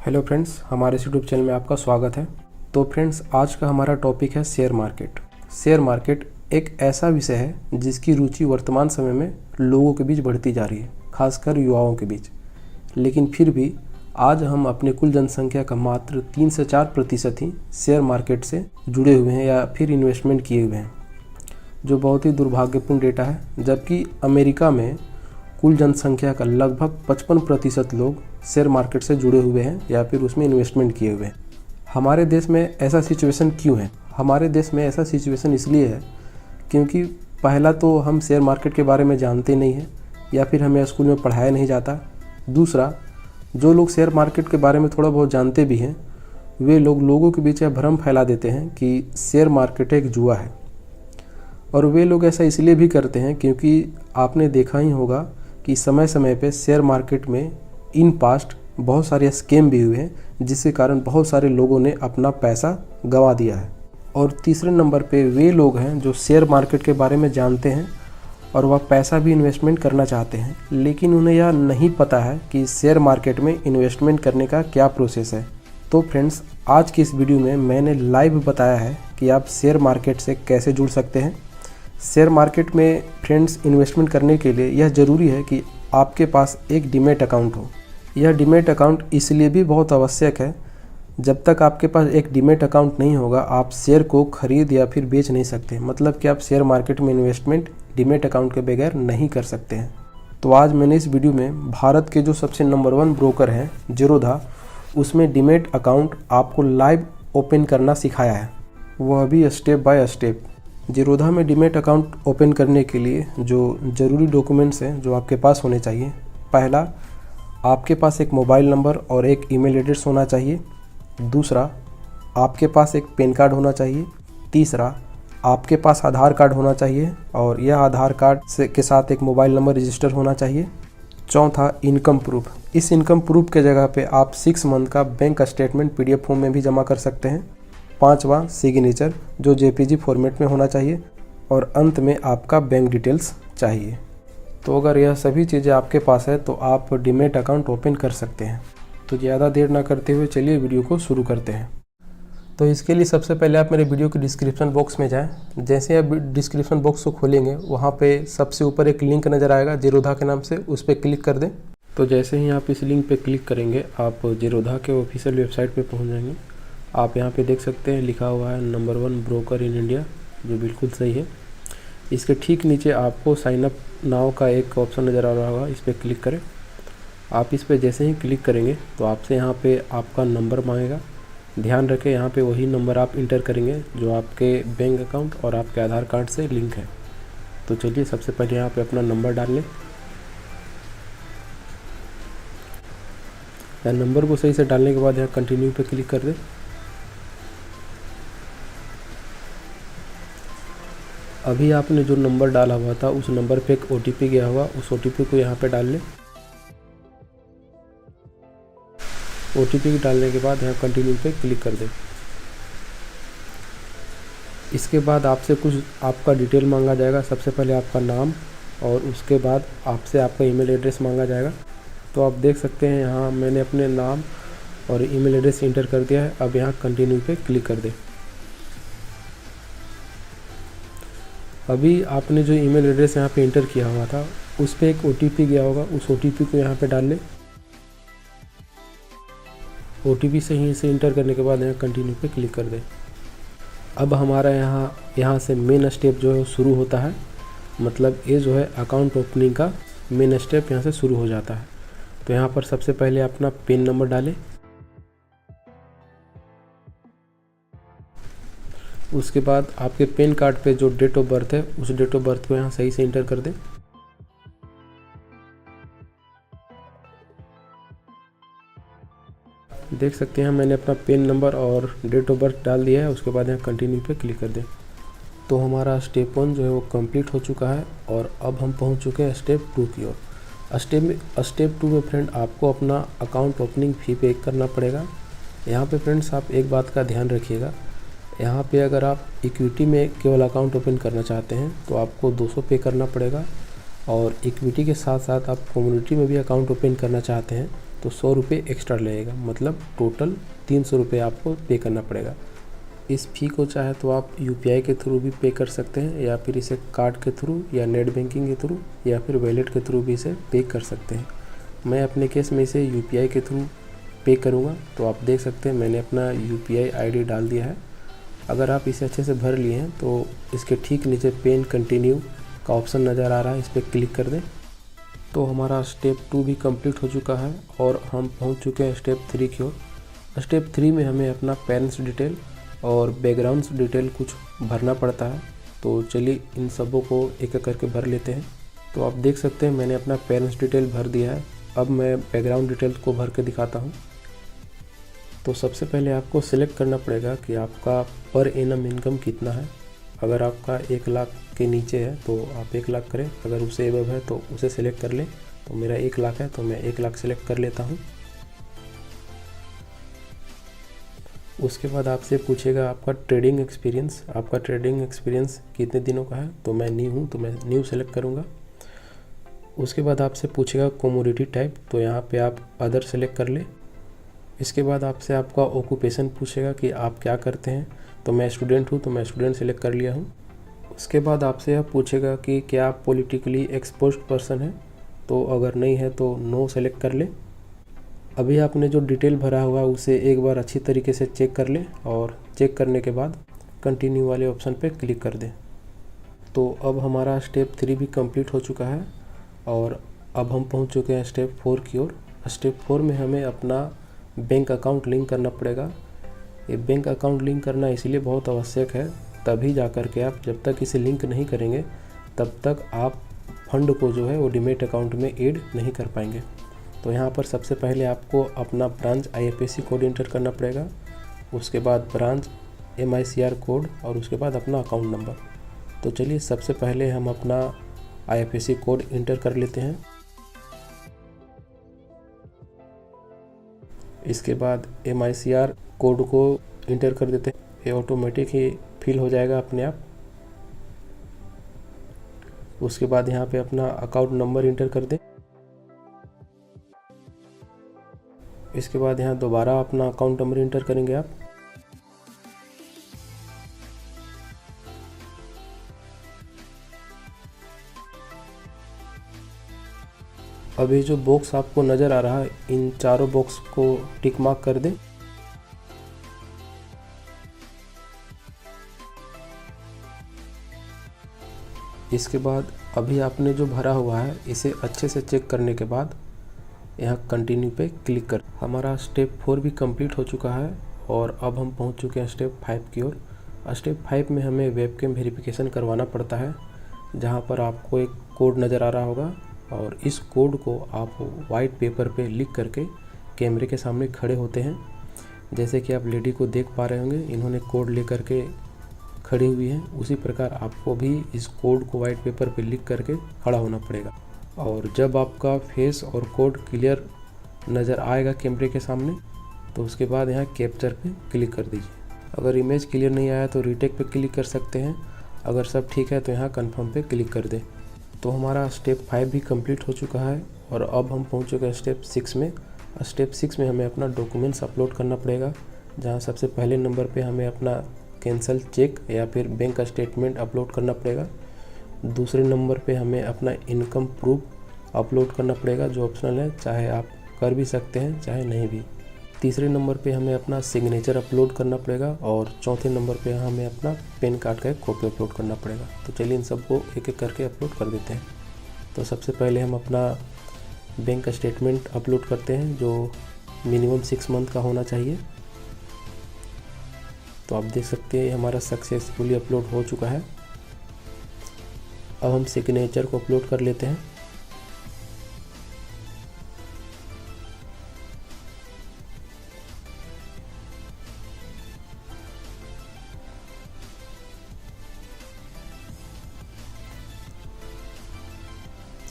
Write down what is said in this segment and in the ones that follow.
Hello friends, हमारे इस YouTube channel में आपका स्वागत है। तो फ्रेंड्स, आज का हमारा टॉपिक है शेयर मार्केट। शेयर मार्केट एक ऐसा विषय है जिसकी रुचि वर्तमान समय में लोगों के बीच बढ़ती जा रही है, खासकर युवाओं के बीच। लेकिन फिर भी आज हम अपने कुल जनसंख्या का मात्र 3 से 4% ही शेयर मार्केट से जुड़े हुए हैं या फिर इन्वेस्टमेंट किए हुए हैं, जो बहुत ही दुर्भाग्यपूर्ण डेटा है। जबकि अमेरिका में कुल जनसंख्या का लगभग 55% लोग शेयर मार्केट से जुड़े हुए हैं या फिर उसमें इन्वेस्टमेंट किए हुए हैं। हमारे देश में ऐसा सिचुएशन क्यों है? हमारे देश में ऐसा सिचुएशन इसलिए है क्योंकि पहला तो हम शेयर मार्केट के बारे में जानते नहीं हैं या फिर हमें स्कूल में पढ़ाया नहीं जाता। दूसरा, जो लोग शेयर मार्केट के बारे में थोड़ा बहुत जानते भी हैं, वे लोगों के बीच यह भ्रम फैला देते हैं कि शेयर मार्केट एक जुआ है। और वे लोग ऐसा इसलिए भी करते हैं क्योंकि आपने देखा ही होगा कि समय समय पे शेयर मार्केट में इन पास्ट बहुत सारे स्कैम भी हुए हैं, जिसके कारण बहुत सारे लोगों ने अपना पैसा गंवा दिया है। और तीसरे नंबर पे वे लोग हैं जो शेयर मार्केट के बारे में जानते हैं और वह पैसा भी इन्वेस्टमेंट करना चाहते हैं, लेकिन उन्हें यह नहीं पता है कि शेयर मार्केट में इन्वेस्टमेंट करने का क्या प्रोसेस है। तो फ्रेंड्स, आज की इस वीडियो में मैंने लाइव बताया है कि आप शेयर मार्केट से कैसे जुड़ सकते हैं। शेयर मार्केट में फ्रेंड्स इन्वेस्टमेंट करने के लिए यह ज़रूरी है कि आपके पास एक डीमैट अकाउंट हो। यह डीमैट अकाउंट इसलिए भी बहुत आवश्यक है, जब तक आपके पास एक डीमैट अकाउंट नहीं होगा आप शेयर को खरीद या फिर बेच नहीं सकते। मतलब कि आप शेयर मार्केट में इन्वेस्टमेंट डीमैट अकाउंट के बगैर नहीं कर सकते हैं। तो आज मैंने इस वीडियो में भारत के जो सबसे नंबर 1 ब्रोकर हैं ज़ीरोधा, उसमें डीमैट अकाउंट आपको लाइव ओपन करना सिखाया है, वह भी स्टेप बाय स्टेप। ज़ीरोधा में डीमैट अकाउंट ओपन करने के लिए जो ज़रूरी डॉक्यूमेंट्स हैं जो आपके पास होने चाहिए, पहला, आपके पास एक मोबाइल नंबर और एक ईमेल एड्रेस होना चाहिए। दूसरा, आपके पास एक पैन कार्ड होना चाहिए। तीसरा, आपके पास आधार कार्ड होना चाहिए और यह आधार कार्ड के साथ एक मोबाइल नंबर रजिस्टर होना चाहिए। चौथा, इनकम प्रूफ। इस इनकम प्रूफ के जगह पे आप 6 मंथ का बैंक स्टेटमेंट PDF फॉर्म में भी जमा कर सकते हैं। पांचवा, सिग्नेचर जो JPG फॉर्मेट में होना चाहिए। और अंत में आपका बैंक डिटेल्स चाहिए। तो अगर यह सभी चीज़ें आपके पास है तो आप डीमैट अकाउंट ओपन कर सकते हैं। तो ज़्यादा देर ना करते हुए चलिए वीडियो को शुरू करते हैं। तो इसके लिए सबसे पहले आप मेरे वीडियो के डिस्क्रिप्शन बॉक्स में जाएं। जैसे आप डिस्क्रिप्शन बॉक्स को खोलेंगे, वहाँ पे सबसे ऊपर एक लिंक नज़र आएगा ज़ीरोधा के नाम से, उस पर क्लिक कर दें। तो जैसे ही आप इस लिंक पे क्लिक करेंगे आप ज़ीरोधा के ऑफिशियल वेबसाइट पे पहुँच जाएंगे। आप यहाँ पे देख सकते हैं लिखा हुआ है नंबर 1 ब्रोकर इन इंडिया, जो बिल्कुल सही है। इसके ठीक नीचे आपको साइन अप नाउ का एक ऑप्शन नज़र आ रहा होगा, इस पर क्लिक करें। आप इस पर जैसे ही क्लिक करेंगे तो आपसे यहाँ पे आपका नंबर मांगेगा। ध्यान रखें, यहाँ पे वही नंबर आप इंटर करेंगे जो आपके बैंक अकाउंट और आपके आधार कार्ड से लिंक है। तो चलिए सबसे पहले यहाँ पे अपना नंबर डाल लें। नंबर को सही से डालने के बाद यहाँ कंटिन्यू पे क्लिक कर दें। अभी आपने जो नंबर डाला हुआ था उस नंबर पे एक OTP गया हुआ, उस OTP को यहाँ पे डाल लें। OTP डालने के बाद यहाँ कंटिन्यू पे क्लिक कर दें। इसके बाद आपसे कुछ आपका डिटेल मांगा जाएगा। सबसे पहले आपका नाम और उसके बाद आपसे आपका ईमेल एड्रेस मांगा जाएगा। तो आप देख सकते हैं यहाँ मैंने अपने नाम और ईमेल एड्रेस इंटर कर दिया है। अब यहाँ कंटिन्यू पे क्लिक कर दें। अभी आपने जो ईमेल एड्रेस यहाँ पे इंटर किया हुआ था उस पर एक OTP गया होगा, उस OTP को यहाँ पे डाल लें। OTP सही से इंटर करने के बाद यहाँ कंटिन्यू पे क्लिक कर दें। अब हमारा यहाँ से मेन स्टेप जो है शुरू होता है। मतलब ये जो है अकाउंट ओपनिंग का मेन स्टेप यहाँ से शुरू हो जाता है। तो यहाँ पर सबसे पहले अपना पिन नंबर डालें। उसके बाद आपके पैन कार्ड पे जो डेट ऑफ बर्थ है उस डेट ऑफ बर्थ को यहाँ सही से इंटर कर दें। देख सकते हैं मैंने अपना पैन नंबर और डेट ऑफ बर्थ डाल दिया है। उसके बाद यहाँ कंटिन्यू पे क्लिक कर दें। तो हमारा स्टेप 1 जो है वो कंप्लीट हो चुका है और अब हम पहुँच चुके हैं स्टेप 2 की ओर। स्टेप 2 में फ्रेंड आपको अपना अकाउंट ओपनिंग फ़ी पे करना पड़ेगा। यहाँ पे फ्रेंड्स आप एक बात का ध्यान रखिएगा, यहाँ पे अगर आप इक्विटी में केवल अकाउंट ओपन करना चाहते हैं तो आपको 200 पे करना पड़ेगा। और इक्विटी के साथ साथ आप कम्युनिटी में भी अकाउंट ओपन करना चाहते हैं तो 100 रुपये एक्स्ट्रा लगेगा, मतलब टोटल 300 रुपये आपको पे करना पड़ेगा। इस फ़ी को चाहे तो आप यूपीआई के थ्रू भी पे कर सकते हैं, या फिर इसे कार्ड के थ्रू या नेट बैंकिंग के थ्रू या फिर वॉलेट के थ्रू भी इसे पे कर सकते हैं। मैं अपने केस में इसे यूपीआई के थ्रू पे करूँगा। तो आप देख सकते हैं मैंने अपना यूपीआई आईडी डाल दिया है। अगर आप इसे अच्छे से भर लिए हैं तो इसके ठीक नीचे पेन कंटिन्यू का ऑप्शन नज़र आ रहा है, इस पर क्लिक कर दें। तो हमारा स्टेप 2 भी कंप्लीट हो चुका है और हम पहुंच चुके हैं स्टेप 3 की ओर। स्टेप 3 में हमें अपना पेरेंट्स डिटेल और बैकग्राउंड्स डिटेल कुछ भरना पड़ता है। तो चलिए इन सबों को एक एक करके भर लेते हैं। तो आप देख सकते हैं मैंने अपना पेरेंट्स डिटेल भर दिया है। अब मैं बैकग्राउंड डिटेल्स को भर के दिखाता हूँ। तो सबसे पहले आपको सिलेक्ट करना पड़ेगा कि आपका पर एनम इनकम कितना है। अगर आपका 1 लाख के नीचे है तो आप 1 लाख करें, अगर उससे एबव है तो उसे सिलेक्ट कर लें। तो मेरा 1 लाख है तो मैं 1 लाख सिलेक्ट कर लेता हूँ। उसके बाद आपसे पूछेगा आपका ट्रेडिंग एक्सपीरियंस कितने दिनों का है। तो मैं न्यू हूँ तो मैं न्यू सेलेक्ट करूँगा। उसके बाद आपसे पूछेगा कमोडिटी टाइप, तो यहाँ पे आप अदर सेलेक्ट कर लें। इसके बाद आपसे आपका ऑक्यूपेशन पूछेगा कि आप क्या करते हैं। तो मैं स्टूडेंट हूँ तो मैं स्टूडेंट सेलेक्ट कर लिया हूँ। उसके बाद आपसे यह पूछेगा कि क्या आप पॉलिटिकली एक्सपोज्ड पर्सन हैं। तो अगर नहीं है तो नो सेलेक्ट कर ले। अभी आपने जो डिटेल भरा हुआ उसे एक बार अच्छी तरीके से चेक कर लें और चेक करने के बाद कंटिन्यू वाले ऑप्शन पर क्लिक कर दें। तो अब हमारा स्टेप 3 भी कंप्लीट हो चुका है और अब हम पहुंच चुके हैं स्टेप 4 की ओर। स्टेप 4 में हमें अपना बैंक अकाउंट लिंक करना पड़ेगा। ये बैंक अकाउंट लिंक करना इसलिए बहुत आवश्यक है, तभी जा कर के आप जब तक इसे लिंक नहीं करेंगे तब तक आप फंड को जो है वो डीमैट अकाउंट में ऐड नहीं कर पाएंगे। तो यहाँ पर सबसे पहले आपको अपना ब्रांच आईएफएससी कोड इंटर करना पड़ेगा, उसके बाद ब्रांच MICR कोड और उसके बाद अपना अकाउंट नंबर। तो चलिए सबसे पहले हम अपना आईएफएससी कोड इंटर कर लेते हैं। इसके बाद MICR कोड को इंटर कर देते हैं। ये ऑटोमेटिक ही फिल हो जाएगा अपने आप। उसके बाद यहाँ पे अपना अकाउंट नंबर इंटर कर दें। इसके बाद यहाँ दोबारा अपना अकाउंट नंबर इंटर करेंगे आप। अभी जो बॉक्स आपको नज़र आ रहा है इन चारों बॉक्स को टिक मार्क कर दें। इसके बाद अभी आपने जो भरा हुआ है इसे अच्छे से चेक करने के बाद यहाँ कंटिन्यू पे क्लिक कर। हमारा स्टेप 4 भी कंप्लीट हो चुका है और अब हम पहुँच चुके हैं स्टेप 5 की ओर। स्टेप 5 में हमें वेबकैम वेरिफिकेशन करवाना पड़ता है, जहाँ पर आपको एक कोड नज़र आ रहा होगा और इस कोड को आप वाइट पेपर पे लिख करके कैमरे के सामने खड़े होते हैं। जैसे कि आप लेडी को देख पा रहे होंगे, इन्होंने कोड ले करके खड़ी हुई हैं, उसी प्रकार आपको भी इस कोड को वाइट पेपर पे लिख करके खड़ा होना पड़ेगा। और जब आपका फेस और कोड क्लियर नज़र आएगा कैमरे के सामने तो उसके बाद यहाँ कैप्चर पे क्लिक कर दीजिए। अगर इमेज क्लियर नहीं आया तो रीटेक पे क्लिक कर सकते हैं। अगर सब ठीक है तो यहाँ कन्फर्म पे क्लिक कर दें। तो हमारा स्टेप 5 भी कंप्लीट हो चुका है और अब हम पहुँच चुके हैं स्टेप 6 में। स्टेप 6 में हमें अपना डॉक्यूमेंट्स अपलोड करना पड़ेगा, जहाँ सबसे पहले नंबर पे हमें अपना कैंसल चेक या फिर बैंक का स्टेटमेंट अपलोड करना पड़ेगा। दूसरे नंबर पे हमें अपना इनकम प्रूफ अपलोड करना पड़ेगा, जो ऑप्शनल है, चाहे आप कर भी सकते हैं चाहे नहीं भी। तीसरे नंबर पे हमें अपना सिग्नेचर अपलोड करना पड़ेगा और चौथे नंबर पे हमें अपना पैन कार्ड का एक कॉपी अपलोड करना पड़ेगा। तो चलिए इन सबको एक एक करके अपलोड कर देते हैं। तो सबसे पहले हम अपना बैंक का स्टेटमेंट अपलोड करते हैं, जो मिनिमम 6 मंथ का होना चाहिए। तो आप देख सकते हैं हमारा सक्सेसफुली अपलोड हो चुका है। अब हम सिग्नेचर को अपलोड कर लेते हैं।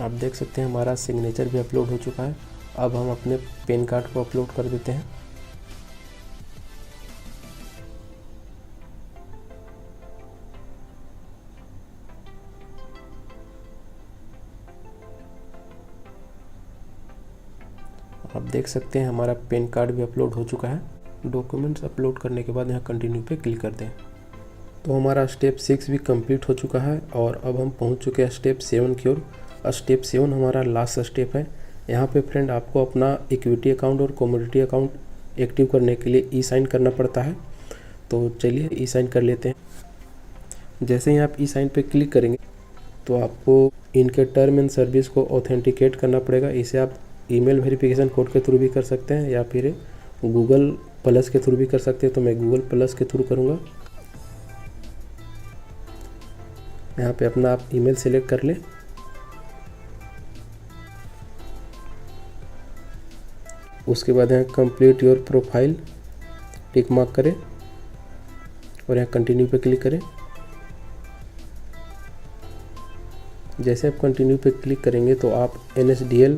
आप देख सकते हैं हमारा सिग्नेचर भी अपलोड हो चुका है। अब हम अपने पैन कार्ड को अपलोड कर देते हैं। आप देख सकते हैं हमारा पैन कार्ड भी अपलोड हो चुका है। डॉक्यूमेंट्स अपलोड करने के बाद यहाँ कंटिन्यू पे क्लिक कर दें। तो हमारा स्टेप 6 भी कंप्लीट हो चुका है और अब हम पहुँच चुके हैं स्टेप 7 की ओर। स्टेप 7 हमारा लास्ट स्टेप है। यहाँ पे फ्रेंड आपको अपना इक्विटी अकाउंट और कमोडिटी अकाउंट एक्टिव करने के लिए ई साइन करना पड़ता है। तो चलिए ई साइन कर लेते हैं। जैसे ही आप ई साइन पे क्लिक करेंगे तो आपको इनके टर्म एंड सर्विस को ऑथेंटिकेट करना पड़ेगा। इसे आप ईमेल वेरिफिकेशन कोड के थ्रू भी कर सकते हैं या फिर गूगल प्लस के थ्रू भी कर सकते हैं। तो मैं गूगल प्लस के थ्रू करूँगा। यहाँ पे अपना आप ईमेल सेलेक्ट कर लें। उसके बाद यहाँ complete your profile tick mark करें और यहाँ कंटिन्यू पे क्लिक करें। जैसे आप कंटिन्यू पे क्लिक करेंगे तो आप NSDL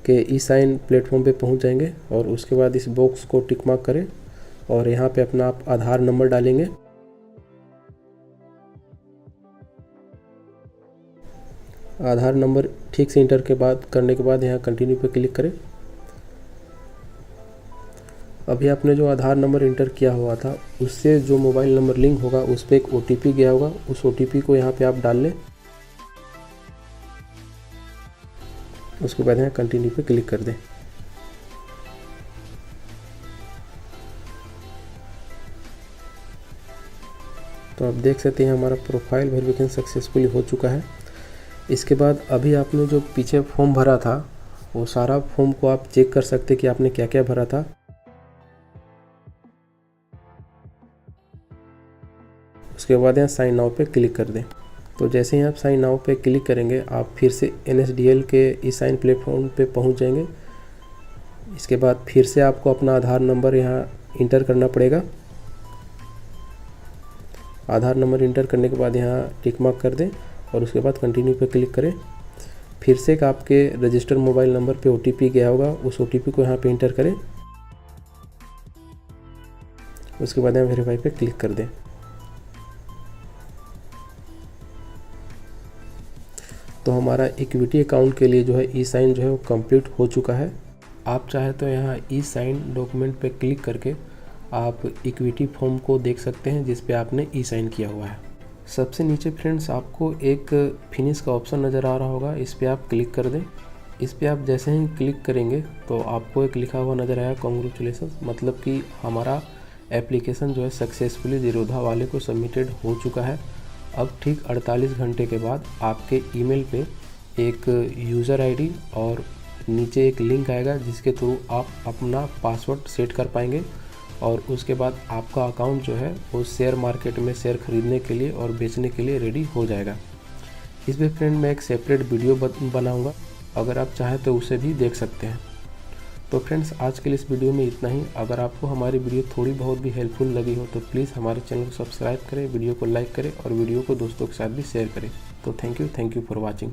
के ई साइन प्लेटफॉर्म पे पहुंच जाएंगे और उसके बाद इस बॉक्स को टिक मार्क करें और यहाँ पे अपना आप आधार नंबर डालेंगे। आधार नंबर ठीक से इंटर करने के बाद यहाँ कंटिन्यू पे क्लिक करें। अभी आपने जो आधार नंबर इंटर किया हुआ था उससे जो मोबाइल नंबर लिंक होगा उस पर एक OTP गया होगा। उस OTP को यहाँ पे आप डाल लें। उसके बाद यहाँ कंटिन्यू पे क्लिक कर दें। तो आप देख सकते हैं हमारा प्रोफाइल वेरिफिकेशन सक्सेसफुली हो चुका है। इसके बाद अभी आपने जो पीछे फॉर्म भरा था वो सारा फॉर्म को आप चेक कर सकते हैं कि आपने क्या क्या भरा था। उसके बाद यहाँ साइन नाउ पे क्लिक कर दें। तो जैसे ही आप साइन नाउ पे क्लिक करेंगे आप फिर से NSDL के ई साइन प्लेटफॉर्म पे पहुंच जाएंगे। इसके बाद फिर से आपको अपना आधार नंबर यहाँ इंटर करना पड़ेगा। आधार नंबर इंटर करने के बाद यहाँ टिक मार्क कर दें और उसके बाद कंटिन्यू पे क्लिक करें। फिर से एक आपके रजिस्टर्ड मोबाइल नंबर पे OTP गया होगा, उस OTP को यहाँ पे इंटर करें। उसके बाद यहाँ वेरीफाई पे क्लिक कर दें। तो हमारा इक्विटी अकाउंट के लिए जो है ई साइन जो है वो कंप्लीट हो चुका है। आप चाहे तो यहाँ ई साइन डॉक्यूमेंट पे क्लिक करके आप इक्विटी फॉर्म को देख सकते हैं जिस पे आपने ई साइन किया हुआ है। सबसे नीचे फ्रेंड्स आपको एक फिनिश का ऑप्शन नज़र आ रहा होगा, इस पर आप क्लिक कर दें। इस पर आप जैसे ही क्लिक करेंगे तो आपको एक लिखा हुआ नज़र आया कॉन्ग्रेचुलेसन, मतलब कि हमारा एप्लीकेशन जो है सक्सेसफुली जीरोधा वाले को सबमिटेड हो चुका है। अब ठीक 48 घंटे के बाद आपके ईमेल पे एक यूज़र आईडी और नीचे एक लिंक आएगा जिसके थ्रू आप अपना पासवर्ड सेट कर पाएंगे और उसके बाद आपका अकाउंट जो है वो शेयर मार्केट में शेयर खरीदने के लिए और बेचने के लिए रेडी हो जाएगा। इस पर फ्रेंड मैं एक सेपरेट वीडियो बनाऊंगा, अगर आप चाहें तो उसे भी देख सकते हैं। तो फ्रेंड्स आज के लिए इस वीडियो में इतना ही। अगर आपको हमारी वीडियो थोड़ी बहुत भी हेल्पफुल लगी हो तो प्लीज़ हमारे चैनल को सब्सक्राइब करें, वीडियो को लाइक करें और वीडियो को दोस्तों के साथ भी शेयर करें। तो थैंक यू फॉर वॉचिंग।